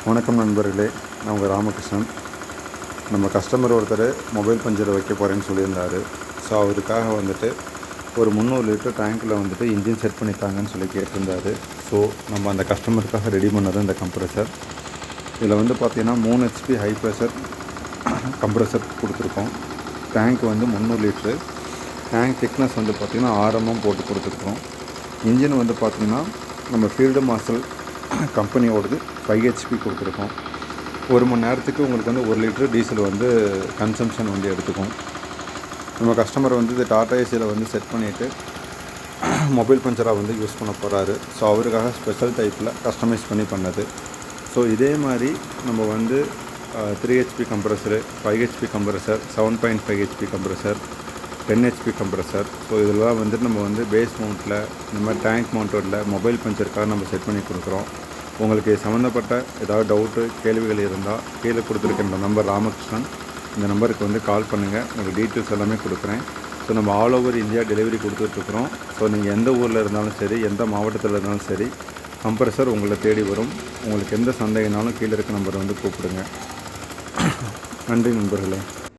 வணக்கம் நண்பர்களே, நான் உங்கள் ராமகிருஷ்ணன். நம்ம கஸ்டமர் ஒருத்தர் மொபைல் பஞ்சர் வைக்க போகிறேன்னு சொல்லியிருந்தார். ஸோ அவருக்காக வந்துட்டு ஒரு 300 லிட்டர் டேங்க்கில் வந்துட்டு இன்ஜின் செட் பண்ணித்தாங்கன்னு சொல்லி கேட்டிருந்தார். ஸோ நம்ம அந்த கஸ்டமருக்காக ரெடி பண்ணது இந்த கம்ப்ரெசர். இதில் வந்து பார்த்திங்கன்னா 3 HP ஹை ப்ரெஷர் கம்ப்ரெசர் கொடுத்துருக்கோம். டேங்க் வந்து 300 லிட்ரு. டேங்க் திக்னஸ் வந்து பார்த்திங்கன்னா 6 mm போட்டு கொடுத்துருக்கோம். இன்ஜின் வந்து பார்த்திங்கன்னா நம்ம ஃபீல்டு மார்ஷல் கம்பெனியோடது 5 HP கொடுத்துருக்கோம். 1 மணி நேரத்துக்கு உங்களுக்கு வந்து 1 லிட்டர் டீசல் வந்து கன்சம்ஷன் வந்து எடுத்துக்கும். நம்ம கஸ்டமர் வந்து இது டாடா ஏசியில் வந்து செட் பண்ணிவிட்டு மொபைல் பஞ்சராக வந்து யூஸ் பண்ண போகிறாரு. ஸோ அவருக்காக ஸ்பெஷல் டைப்பில் கஸ்டமைஸ் பண்ணது. ஸோ இதே மாதிரி நம்ம வந்து 3 HP கம்ப்ரெசரு, 5 HP compressor, 7.5 HP compressor, 10 HP compressor. So இதெல்லாம் வந்துட்டு நம்ம வந்து பேஸ் மவுண்ட்டில் இந்த மாதிரி டேங்க் மவுண்டடில் மொபைல் பஞ்சருக்காக நம்ம செட் பண்ணி கொடுக்குறோம். உங்களுக்கு சம்மந்தப்பட்ட ஏதாவது டவுட்டு கேள்விகள் இருந்தால் கீழே கொடுத்துருக்க இந்த நம்பர் ராமகிருஷ்ணன், இந்த நம்பருக்கு வந்து கால் பண்ணுங்கள். உங்களுக்கு டீட்டெயில்ஸ் எல்லாமே கொடுக்குறேன். ஸோ நம்ம ஆல் ஓவர் இந்தியா டெலிவரி கொடுத்துட்ருக்குறோம். ஸோ நீங்கள் எந்த ஊரில் இருந்தாலும் சரி, எந்த மாவட்டத்தில் இருந்தாலும் சரி, கம்ப்ரெசர் உங்களை தேடி வரும். உங்களுக்கு எந்த சந்தேகனாலும் கீழே இருக்க நம்பரை வந்து கூப்பிடுங்க. நன்றி நண்பர்களே.